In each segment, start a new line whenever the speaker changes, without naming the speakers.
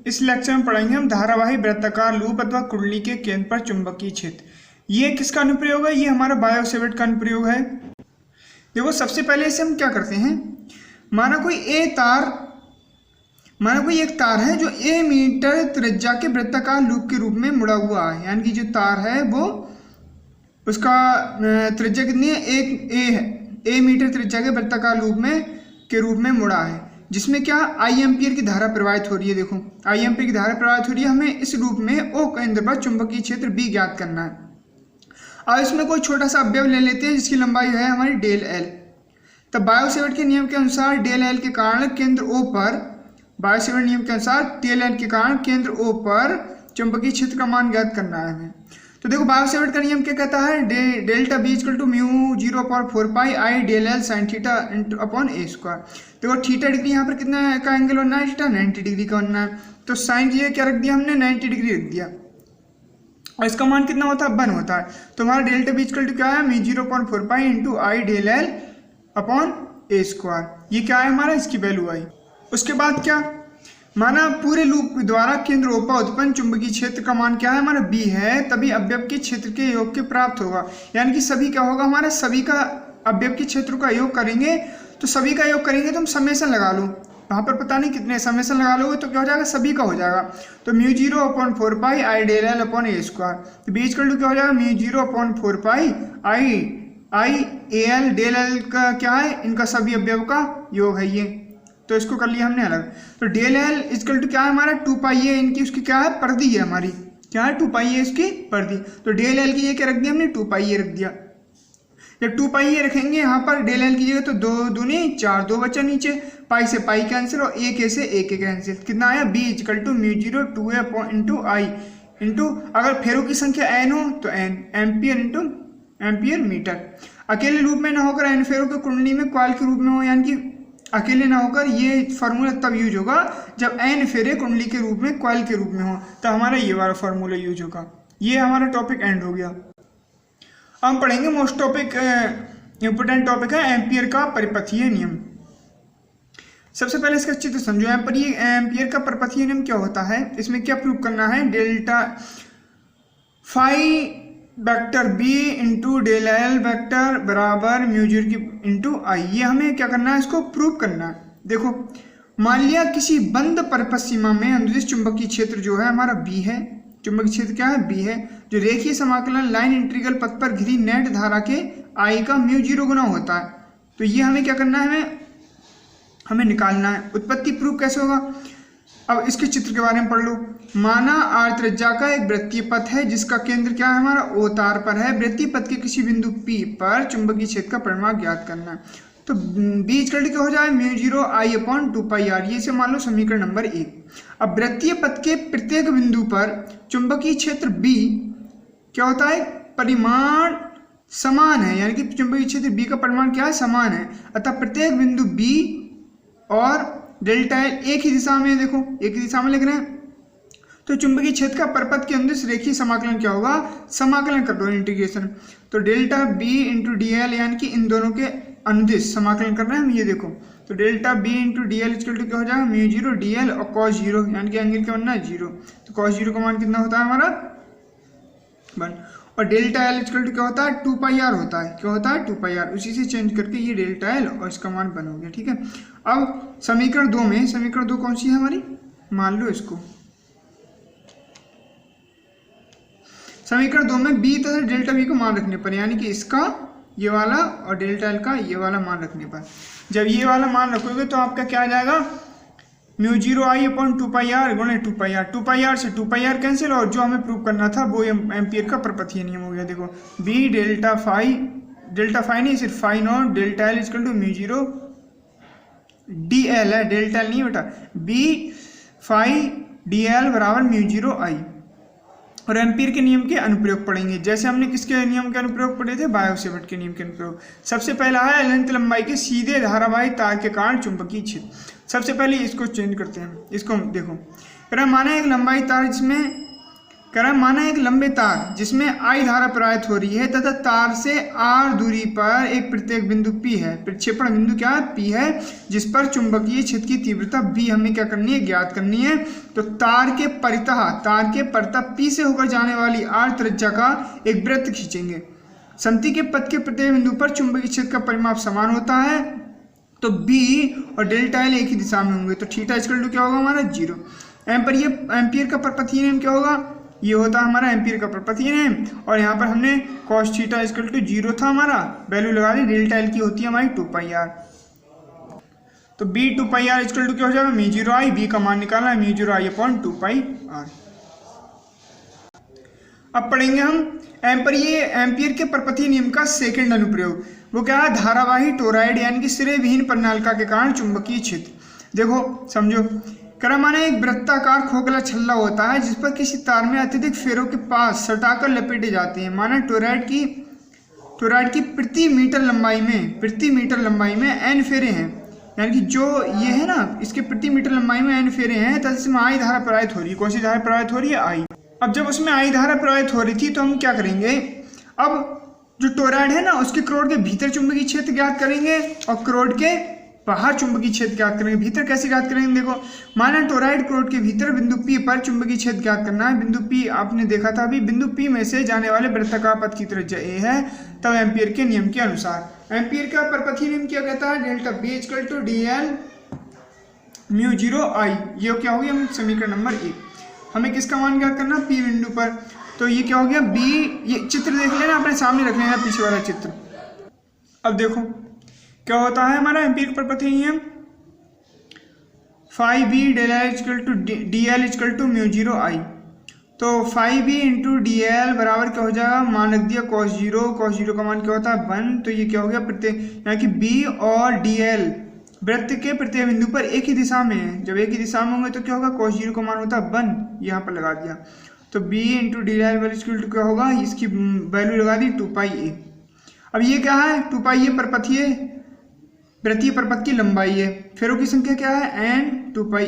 इस लेक्चर में पढ़ेंगे हम धारावाही वृत्ताकार लूप अथवा कुंडली के केंद्र पर चुंबकीय क्षेत्र। ये किसका अनुप्रयोग है? ये हमारा बायो-सेवर्ट का अनुप्रयोग है। देखो सबसे पहले इसे हम क्या करते हैं, माना कोई एक तार है जो a मीटर त्रिज्या के वृत्ताकार लूप के रूप में मुड़ा हुआ है, यानी कि जो तार है वो उसका त्रिज्या कितनी है, एक a है, a मीटर त्रिज्या के वृत्ताकार लूप के रूप में मुड़ा है, जिसमें क्या आई एम्पियर की धारा प्रवाहित हो रही है। देखो आई एम्पियर की धारा प्रवाहित हो रही है। हमें इस रूप में O केंद्र पर चुंबकीय क्षेत्र B ज्ञात करना है। अब इसमें कोई छोटा सा अवयव ले लेते हैं जिसकी लंबाई है हमारी डेल L। तब बायो-सेवर्ट के नियम के अनुसार डेल L के कारण केंद्र O पर, बायो-सेवर्ट नियम के अनुसार डेल L के कारण केंद्र O पर चुंबकीय क्षेत्र का मान ज्ञात करना है हमें। तो देखो बायो-सेवर्ट का नियम क्या कहता है, delta B equal to mu 0/4 pi I del L sine theta upon a square. देखो थीटा डिग्री यहाँ पर कितना का एंगल बनना है, थीटा 90 डिग्री का बनना है। तो साइन ये क्या रख दिया हमने, 90 डिग्री रख दिया, और इसका मान कितना होता है, 1 होता है। तो हमारा डेल्टा B इक्वल टू क्या है, mu 0/4 pi into I del L upon a square. ये क्या है हमारा, इसकी वैल्यू आई। उसके बाद क्या, माना पूरे लूप द्वारा केंद्र O पर उत्पन्न चुंबकीय क्षेत्र का मान क्या है, हमारा B है, तभी अवयव के क्षेत्र के योग के प्राप्त होगा। यानी कि सभी क्या होगा, हमारा सभी का अवयव के क्षेत्र का योग करेंगे, तो सभी का योग करेंगे तो हम समेशन लगा लो, वहाँ पर पता नहीं कितने समेशन लगा लोगे तो क्या हो जाएगा, सभी का हो जाएगा। तो mu 0/4 pi I del L upon a square. तो B इक्वल टू क्या हो जाएगा, mu 0/4 pi I a l del L का क्या है, इनका सभी अवयव का योग है ये, तो इसको कर लिया हमने अलग। तो डेल L इक्वल टू क्या है हमारा, 2 पाई है, इनकी उसकी क्या है, परिधि है हमारी, क्या है 2 पाई है इसकी परिधि। तो डेल L की ये क्या रख दिया हमने, 2 पाई रख दिया। जब 2 पाई रखेंगे यहाँ पर डेल L की जगह तो 2 दूनी 4, 2 बचा नीचे, पाई से पाई कैंसिल और एक ए से एक कैंसिल, कितना आया B equal to mu 0 2a into I into, अगर फेरों की संख्या n हो तो n, ampere into ampere metre. अकेले रूप में ना होकर n फेरों के कुंडली में कॉइल के रूप में हो, यानी कि अकेले ना होकर ये फार्मूला तब यूज होगा जब n फेरे कुंडली के रूप में कॉइल के रूप में हो, तो हमारा ये वाला फार्मूला यूज होगा। ये हमारा टॉपिक एंड हो गया। हम पढ़ेंगे मोस्ट टॉपिक, इंपोर्टेंट टॉपिक है एम्पियर का परिपथीय नियम। सबसे पहले इसका चित्र समझो। एम्पियर का परिपथीय नियम क्या होता है, इसमें क्या प्रूव करना है, delta phi vector B into del L vector बराबर म्यू 0 की इंटू आई। ये हमें क्या करना है, इसको प्रूव करना है। देखो मान लिया किसी बंद परिपथ सीमा में अनुदिश चुंबकीय क्षेत्र जो है हमारा B है, चुंबकीय क्षेत्र क्या है, B है, जो रेखीय समाकलन लाइन इंटीग्रल पथ पर घिरी नेट धारा के I का म्यू 0 गुना होता है। तो ये हमें क्या करना है, हमें निकालना है। उत्पत्ति प्रूफ कैसे होगा, अब इसके चित्र के बारे में पढ़ लो। माना r त्रिज्या का एक वृत्तीय पथ है जिसका केंद्र क्या है हमारा, O तार पर है। वृत्तीय पथ के किसी बिंदु P पर चुंबकीय क्षेत्र का परिमाण ज्ञात करना है। तो B इक्वल क्या हो जाए, म्यू 0 आई अपॉन 2 पाई r, ये से मान लो समीकरण नंबर 1। अब वृत्तीय पथ के प्रत्येक बिंदु पर चुंबकीय क्षेत्र B क्या होता है, परिमाण समान है, यानी कि चुंबकीय क्षेत्र B का परिमाण क्या है, समान है। अतः प्रत्येक बिंदु B और डेल्टा L एक ही दिशा में, देखो एक ही दिशा में लिख रहे हैं, तो चुंबकीय क्षेत्र का परिपथ के अनुदिश रेखीय समाकलन क्या होगा, समाकलन कर दो, इंटीग्रेशन। तो delta B into d L, यानी कि इन दोनों के अनुदिश समाकलन कर रहे हैं हम, ये देखो। तो delta B into d l equal to क्या हो जाएगा, म्यू 0 डी एल और कॉस 0, यानी कि एंगल क्या बनना है, 0। तो कॉस 0 का मान कितना होता है हमारा 1, और डेल्टा L इक्वल टू क्या होता है, 2 पाई r होता है, क्या होता है 2 पाई r, उसी से चेंज करके ये डेल्टा L और इसका मान 1 हो गया। ठीक है, अब समीकरण 2 में, समीकरण 2 कौन सी है हमारी, मान लो इसको, समीकरण 2 में B तथा डेल्टा B को मान रखने पर, यानी कि इसका ये वाला और डेल्टा L का ये वाला मान रखने पर, जब ये वाला मान रखोगे तो आपका क्या आ जाएगा, म्यू 0 आई अपॉन 2 पाई r गुणे 2 पाई r, 2 पाई r से 2 पाई r कैंसिल, और जो हमें प्रूव करना था वो एम्पियर का परिपथीय नियम हो गया। देखो B डेल्टा फाई नहीं, सिर्फ phi not delta L equal to mu 0 d l है, डेल्टा L नहीं बेटा, B फाई डी एल बराबर म्यू 0 आई। और एम्पियर के नियम के अनुप्रयोग पढ़ेंगे, जैसे हमने किसके नियम के अनुप्रयोग पढ़े थे, बायो-सेवर्ट के नियम के अनुप्रयोग। सबसे पहला है अनंत लंबाई के सीधे धारावाही तार के कारण चुंबकीय क्षेत्र। सबसे पहले इसको चेंज करते हैं, इसको देखो, माना एक लंबाई तार जिसमें कह रहा है माना एक लंबे तार जिसमें I धारा प्रवाहित हो रही है तथा तार से R दूरी पर एक प्रत्येक बिंदु P है, प्रक्षेपण बिंदु क्या है P है, जिस पर चुंबकीय क्षेत्र की तीव्रता B हमें क्या करनी है, ज्ञात करनी है। तो तार के परितः P से होकर जाने वाली R त्रिज्या का एक वृत्त खींचेंगे। समती के पथ के प्रत्येक बिंदु पर चुंबकीय क्षेत्र का परिमाप समान होता है, तो B और डेल्टा L एक ही दिशा में होंगे, तो थीटा इक्वल टू क्या होगा हमारा 0। एम्पियर का परपथीय नियम क्या होगा, ये होता है हमारा एम्पियर का परपथीय नियम। और यहाँ पर हमने cos थीटा इक्वल टू 0 था, हमारा वैल्यू लगा दी, डेल्टा L की होती है हमारी 2πr। तो B 2πr इक्वल टू क्या हो जाएगा, μ0I, B का मान निकालना है μ0I अपॉन 2πr। अब पढ़ेंगे हम एम्पियर के परपथीय नियम का सेकंड अनुप्रयोग। वो क्या है, धारावाही टोरॉइड यानी कि सिरे विहीन प्रणालिका के कारण चुंबकीय क्षेत्र। देखो समझो, क्रमाना एक वृत्ताकार खोखला छल्ला होता है जिस पर किसी तार में अत्यधिक फेरों के पास सटाकर लपेटे जाते हैं। माना टोरॉइड की प्रति मीटर लंबाई में n फेरे हैं, यानी कि जो ये है ना, इसके प्रति मीटर लंबाई में n फेरे हैं, तथा इसमें I धारा प्रवाहित हो रही है। कौन सी धारा प्रवाहित हो रही है, I। अब जब उसमें I धारा प्रवाहित हो रही थी तो हम क्या करेंगे, अब जो टोरॉइड है ना उसके क्रोड के भीतर चुंबकीय क्षेत्र ज्ञात करेंगे और क्रोड के बाहर चुंबकीय क्षेत्र ज्ञात करेंगे। भीतर कैसे ज्ञात करेंगे, देखो माना टोरॉइड क्रोड के भीतर बिंदु P पर चुंबकीय क्षेत्र ज्ञात करना है। बिंदु P आपने देखा था अभी, बिंदु P में से जाने वाले वृत्ताकार पथ की त्रिज्या A है। तब एम्पियर के नियम के अनुसार एम्पियर का परपथीय नियम क्या कहता है, delta B equal to dl μ0I। ये क्या हो गया समीकरण नंबर 1। हमें किसका मान ज्ञात करना, P बिंदु पर। तो ये क्या हो गया B, ये चित्र देख लेना, अपने सामने रख लेना पीछे वाला चित्र। अब देखो क्या होता है हमारा एम्पियर का परपथीय नियम, phi b dl equal to μ0I। तो phi b इंटू dl बराबर क्या हो जाएगा, मान रख दिया cos 0 का मान क्या होता है 1। तो ये क्या हो गया प्रत्येक, यानी कि B और dl वृत्त के प्रत्येक बिंदु पर एक ही दिशा में है। जब एक ही दिशा में होंगे तो क्या होगा, cos 0 का मान होता है 1, यहाँ पर लगा दिया। तो B into dl equal to क्या होगा, इसकी वैल्यू लगा दी 2πa। अब ये क्या है, 2πa परपथीय वृत्तीय परपथ की लंबाई है, फेरों की संख्या क्या है n 2πa।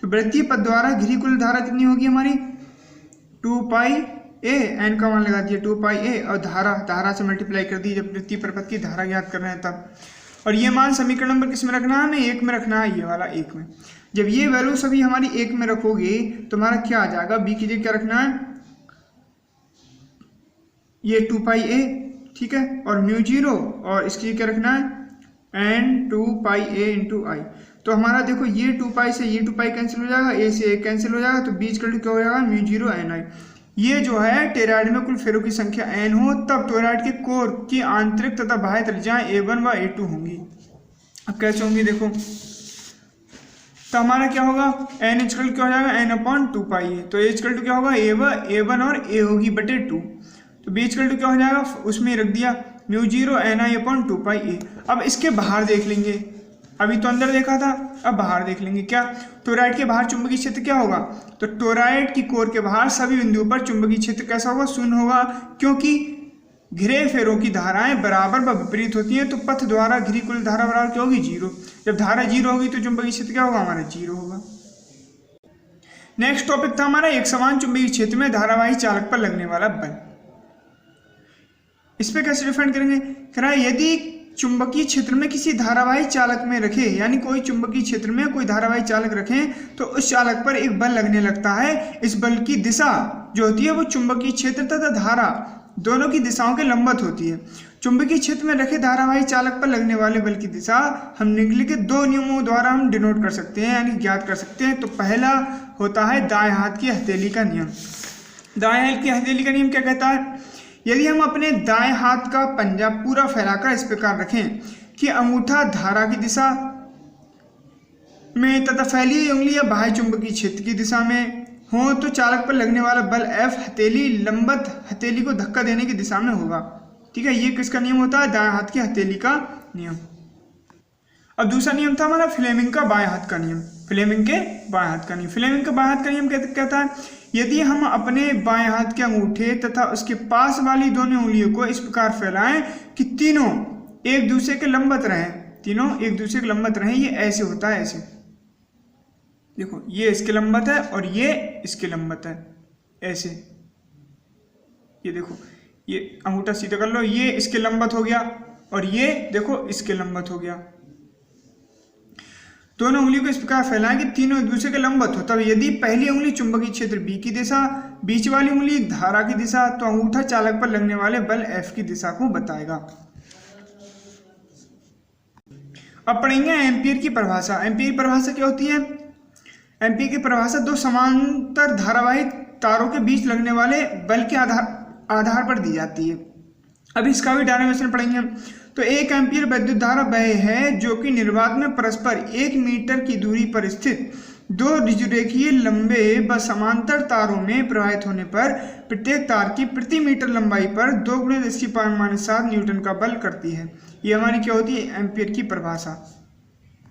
तो वृत्तीय पथ द्वारा घिरी कुल धारा कितनी होगी हमारी 2πa, n का मान लगा दिया 2πa और धारा से मल्टीप्लाई कर दी जब वृत्तीय परपथ की धारा ज्ञात कर रहे हैं तब। और ये मान समीकरण नंबर किस में रखना है, हमें 1 में रखना है, ये वाला 1 में। जब ये वैल्यू सभी हमारी 1 में रखोगे तो हमारा क्या आ जाएगा, B की जगह क्या रखना है, ये 2πa, ठीक है, और μ0 और इसकी क्या रखना है n 2πa इंटू I। तो हमारा देखो ये 2π से ये 2π कैंसिल हो जाएगा, a से a कैंसिल हो जाएगा, तो b इक्वल टू क्या हो जाएगा μ0 ni। ये जो है टोरॉइड में कुल फेरों की संख्या n हो तब टोरॉइड के कोर की आंतरिक तथा बाह्य त्रिज्याएं a1 व a2 होंगी। अब कैसे होंगी देखो, तो हमारा क्या होगा n इक्वल क्या हो जाएगा n अपॉन 2πa। तो a इक्वल टू क्या होगा a1 और a होगी बटे 2। तो b इक्वल टू क्या हो जाएगा, उसमें रख दिया μ0 ni अपॉन 2πa। अब इसके बाहर देख लेंगे, अभी तो अंदर देखा था, अब बाहर देख लेंगे। क्या, टोरॉइड के बाहर चुंबकीय क्षेत्र क्या होगा, तो टोरॉइड की कोर के बाहर सभी बिंदुओं पर चुंबकीय क्षेत्र कैसा होगा, शून्य होगा, क्योंकि घिरे फेरों की धाराएं बराबर व विपरीत होती हैं। तो पथ द्वारा घिरी कुल धारा बराबर क्या होगी 0। जब धारा 0 होगी तो चुंबकीय क्षेत्र क्या होगा हमारा 0 होगा। नेक्स्ट टॉपिक था हमारा एक समान चुंबकीय क्षेत्र में धारावाही चालक पर लगने वाला बल। इस पे कैसे डिफाइन करेंगे, कह रहा है यदि चुंबकीय क्षेत्र में किसी धारावाही चालक में रखे, यानी कोई चुंबकीय क्षेत्र में कोई धारावाही चालक रखें तो उस चालक पर एक बल लगने लगता है। इस बल की दिशा जो होती है वो चुंबकीय क्षेत्र तथा धारा दोनों की दिशाओं के लंबवत होती है। चुंबकीय क्षेत्र में रखे धारावाही चालक पर लगने वाले बल की दिशा हम निम्नलिखित 2 नियमों द्वारा हम डिनोट कर सकते हैं, यानी ज्ञात कर सकते हैं। तो पहला होता है दाएं हाथ की हथेली का नियम। दाएं हाथ की हथेली का नियम क्या कहता है, यदि हम अपने दाएं हाथ का पंजा पूरा फैलाकर इस प्रकार रखें कि अंगूठा धारा की दिशा में तथा फैली हुई उंगली या बाह्य चुंबकीय क्षेत्र की दिशा में हो तो चालक पर लगने वाला बल F हथेली लंबवत हथेली को धक्का देने की दिशा में होगा। ठीक है, ये किसका नियम होता है, दाएं हाथ की हथेली का नियम। अब दूसरा नियम था हमारा फ्लेमिंग का बाएं हाथ का नियम। फ्लेमिंग के बाएं हाथ का नियम, फ्लेमिंग का बाएं हाथ का नियम कहता है यदि हम अपने बाएं हाथ के अंगूठे तथा उसके पास वाली दोनों उंगलियों को इस प्रकार फैलाएं कि तीनों एक दूसरे के लंबवत रहें, तीनों एक दूसरे के लंबवत रहें। ये ऐसे होता है, ऐसे देखो, ये इसके लंबवत है और ये इसके लंबवत है, ऐसे ये देखो, ये अंगूठा सीधा कर लो, ये इसके लंबवत हो गया और ये देखो इसके लंबवत हो गया। दोनों उंगलियों को इस प्रकार फैलाएं कि तीनों एक दूसरे के लंबवत हो। तब यदि पहली उंगली चुंबकीय क्षेत्र B की दिशा, बीच वाली उंगली धारा की दिशा, तो अंगूठा चालक पर लगने वाले बल F की दिशा को बताएगा। अब पढ़ेंगे एम्पीयर की परिभाषा। एम्पीयर की परिभाषा क्या होती है? एम्पीयर की परिभाषा दो समांतर धारावाही तारों के बीच लगने वाले बल के आधार पर दी जाती है। अब इसका भी डेरिवेशन पढ़ेंगे। तो 1 एम्पीयर विद्युत धारा वह है जो कि निर्वात में परस्पर 1 मीटर की दूरी पर स्थित दो ऋजुरेखीय लंबे व समांतर तारों में प्रवाहित होने पर प्रत्येक तार की प्रति मीटर लंबाई पर 2 × 10⁻⁷ न्यूटन का बल करती है। ये हमारी क्या होती है? एम्पीयर की परिभाषा।